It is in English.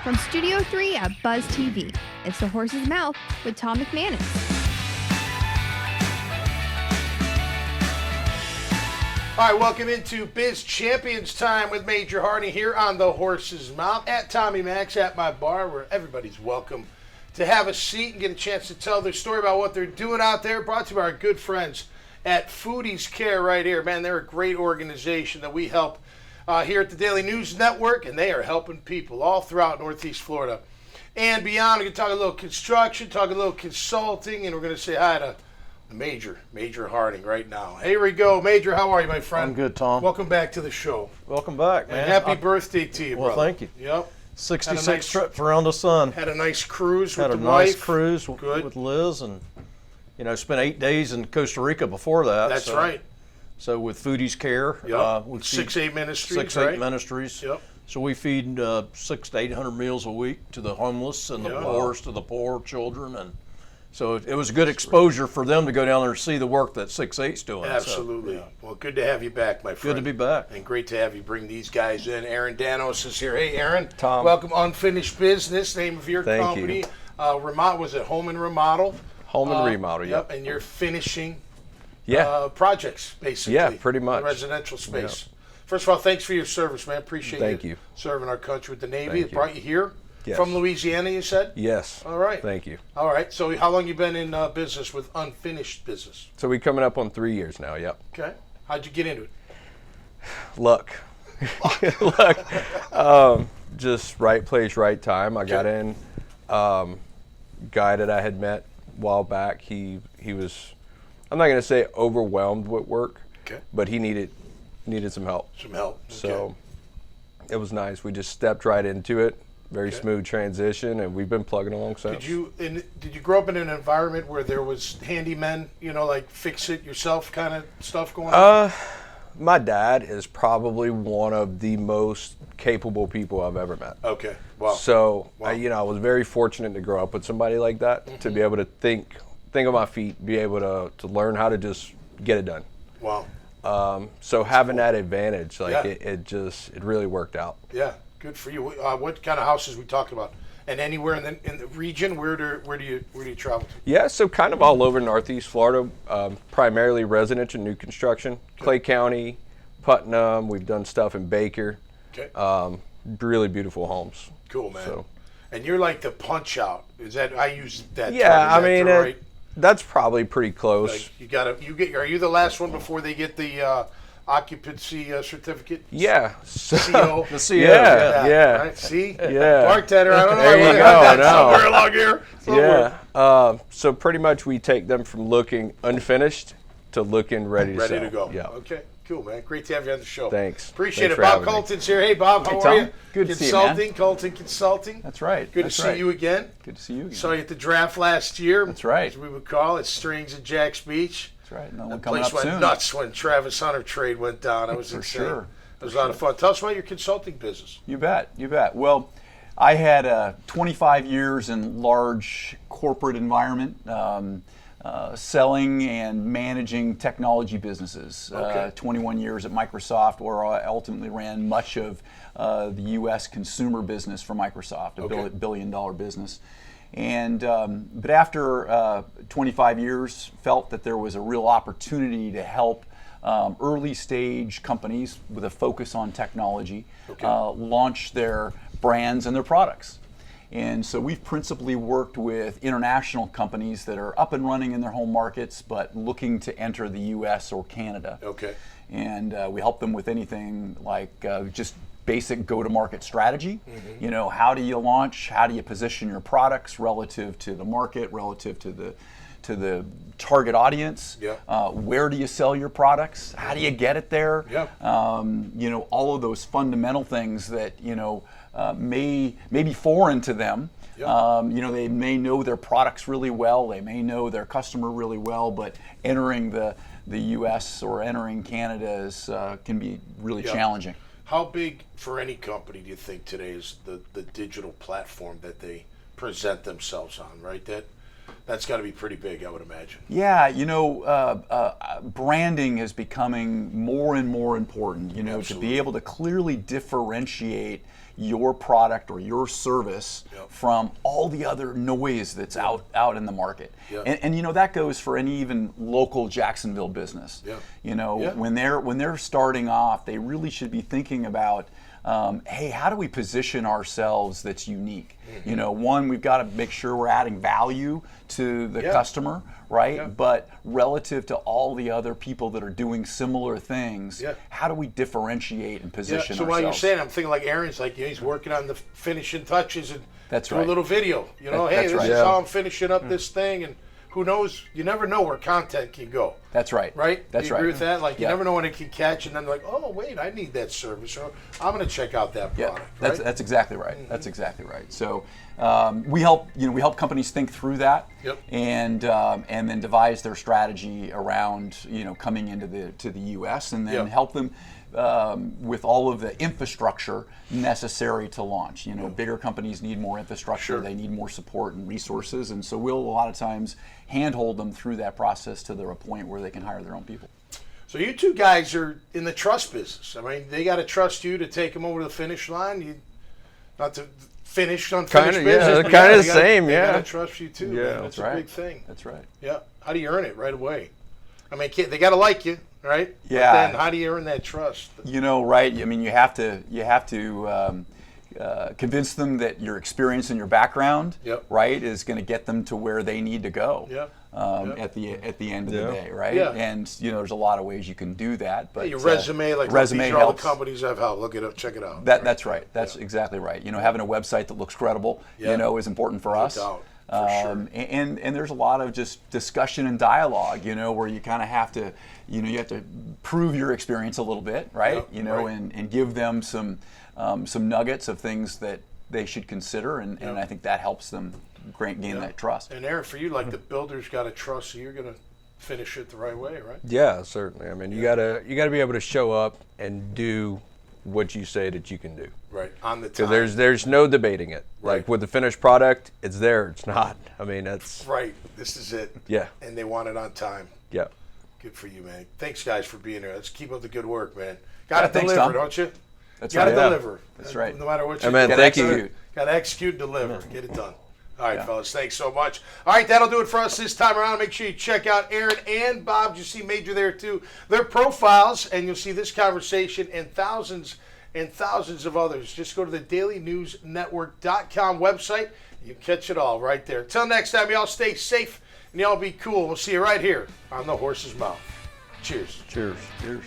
From Studio 3 at Buzz TV, it's The Horse's Mouth with Tom McManus. All right, welcome into Biz Champions time with Major Hardy here on The Horse's Mouth at Tommy Max at my bar, where everybody's welcome to have a seat and get a chance to tell their story about what they're doing out there. Brought to you by our good friends at Foodies Care right here. Man, they're a great organization that we help here at the Daily News Network, and they are helping people all throughout Northeast Florida and beyond. We're going to talk a little construction, talk a little consulting, and we're going to say hi to Major Harding right now. Here we go. Major, how are you, my friend? I'm good, Tom. Welcome back to the show. Welcome back, man. And happy birthday to you, well, brother. thank you. Yep. 66 trips around the sun. Had a nice cruise with Had the a nice wife. cruise Good. with Liz, and spent 8 days in Costa Rica before that. That's right. So with Foodies Care, Yep. we 6-8 Ministries, 6-8 right? Ministries. Yep. So we feed 600 to 800 meals a week to the homeless and the poorest of the poor children, and so it was a good exposure for them to go down there and see the work that 6-8's doing. Absolutely. So, yeah. Well, good to have you back, my friend. Good to be back. And great to have you bring these guys in. Aaron Danos is here. Hey, Aaron. Tom. Welcome. Unfinished Business, name of your Thank company. you. Was it Home and Remodel? Home and Remodel, yep. And you're finishing projects, basically. Yeah, pretty much. In residential space. Yep. First of all, thanks for your service, man. Appreciate Thank you. serving our country with the Navy. Thank It you. brought you here Yes. from Louisiana, you said? Yes. All right. Thank you. All right. So how long you been in business with Unfinished Business? So we coming up on 3 years now, yep. Okay. How'd you get into it? Luck. Luck. Just right place, right time. I got in. Guy that I had met a while back, he was, I'm not going to say overwhelmed with work, but he needed some help. Some help. Okay. So it was nice. We just stepped right into it. Very smooth transition, and we've been plugging along since. Did you grow up in an environment where there was handymen, like fix it yourself kind of stuff going on? My dad is probably one of the most capable people I've ever met. Okay. Wow. So Wow. I was very fortunate to grow up with somebody like that, to be able to think on my feet, be able to learn how to just get it done. Wow. So having that advantage, it really worked out. Yeah. Good for you. What kind of houses we talking about? And anywhere in the region, where do you travel to? Yeah, so kind of all over Northeast Florida, primarily residential new construction. Clay County, Putnam. We've done stuff in Baker. Okay. Really beautiful homes. Cool, man. So. And you're like the punch out. Is that I use that? Yeah, term. I mean, right? That's probably pretty close. Like are you the last one before they get the occupancy certificate? Yeah. CO. The CO. Yeah. Right? See? Yeah. Bartender. I don't know. There you I go, got that no. somewhere along here. Somewhere. Yeah. So pretty much we take them from looking unfinished to looking ready to Ready sell. to go. Yeah. Okay. Cool, man. Great to have you on the show. Thanks. Appreciate Thanks it. for Bob having me. Culliton's here. Hey, Bob. How Hey, are Tom. you? Good to see you, man. Culliton Consulting. That's right. Good That's to see right. you again. Good to see you again. Saw you at the draft last year. That's right. As we would call it, Strings at Jack's Beach. That's right. Another The one coming place up went soon. nuts when Travis Hunter trade went down. It was For insane. sure. It was a lot of fun. Tell us about your consulting business. You bet. You bet. Well, I had 25 years in large corporate environment, selling and managing technology businesses. Okay. 21 years at Microsoft, where I ultimately ran much of the U.S. consumer business for Microsoft, a billion-dollar business. And but after 25 years, felt that there was a real opportunity to help early stage companies with a focus on technology launch their brands and their products. And so we've principally worked with international companies that are up and running in their home markets, but looking to enter the U.S. or Canada. Okay. And we help them with anything like just basic go-to-market strategy. Mm-hmm. How do you launch? How do you position your products relative to the market, relative to the target audience? Yeah. Where do you sell your products? How do you get it there? Yeah. All of those fundamental things that may be foreign to them. Yeah. They may know their products really well. They may know their customer really well, but entering the U.S. or entering Canada can be really challenging. How big for any company do you think today is the digital platform that they present themselves on, right? That's got to be pretty big, I would imagine. Yeah, branding is becoming more and more important, Absolutely. to be able to clearly differentiate your product or your service from all the other noise that's out in the market. And that goes for any even local Jacksonville business. When they're starting off, they really should be thinking about, hey, how do we position ourselves that's unique? One, we've got to make sure we're adding value to the customer, right? But relative to all the other people that are doing similar things, how do we differentiate and position so ourselves? while you're saying, I'm thinking like Aaron's like, he's working on the finishing touches and That's do right. a little video. Hey, that's this right. is how I'm finishing up this thing, and who knows? You never know where content can go. That's right. Right? That's you right. agree with that? Like, you never know when it can catch, and then like, oh, wait, I need that service, or I'm going to check out that product. That's exactly right. That's exactly right. So we help companies think through that, and then devise their strategy around coming into the U.S. and then help them with all of the infrastructure necessary to launch. Bigger companies need more infrastructure. They need more support and resources, and so we'll a lot of times handhold them through that process to a point where they can hire their own people. So you two guys are in the trust business. I mean, they got to trust you to take them over to the finish line. Not to finish unfinished business. Yeah, kind of the same. They got to trust you too. Yeah, That's a big thing. That's right. Yeah. How do you earn it right away? I mean, they got to like you, right? Yeah. But then how do you earn that trust? Right. I mean, you have to convince them that your experience and your background, right, is going to get them to where they need to go. At the end of the day, right? And there's a lot of ways you can do that. But your resume, like resume these are all the helps. companies I've helped. Look it up, check it out. That's right. That's exactly right. Having a website that looks credible, is important for us. No doubt, for sure. And there's a lot of just discussion and dialogue, where you kind of have to, you have to prove your experience a little bit, right? And give them some nuggets of things that they should consider, and I think that helps them gain that trust. And Aaron, for you, like the builder's got to trust, so you're going to finish it the right way, right? Yeah, certainly. I mean, you gotta be able to show up and do what you say that you can do. Right, on the time. So there's no debating it. Right. Like with the finished product, it's there. It's not. I mean, that's right. This is it. Yeah. And they want it on time. Yeah. Good for you, man. Thanks, guys, for being here. Let's keep up the good work, man. Got to thanks, deliver, Tom. don't you? That's Got to right. deliver. That's right. No matter what you Man, do. thank you. Got to execute and deliver. Get it done. All right, fellas. Thanks so much. All right, that'll do it for us this time around. Make sure you check out Aaron and Bob. You see Major there, too. Their profiles, and you'll see this conversation and thousands of others. Just go to the dailynewsnetwork.com website. You can catch it all right there. Until next time, y'all stay safe and y'all be cool. We'll see you right here on The Horse's Mouth. Cheers. Cheers. Cheers.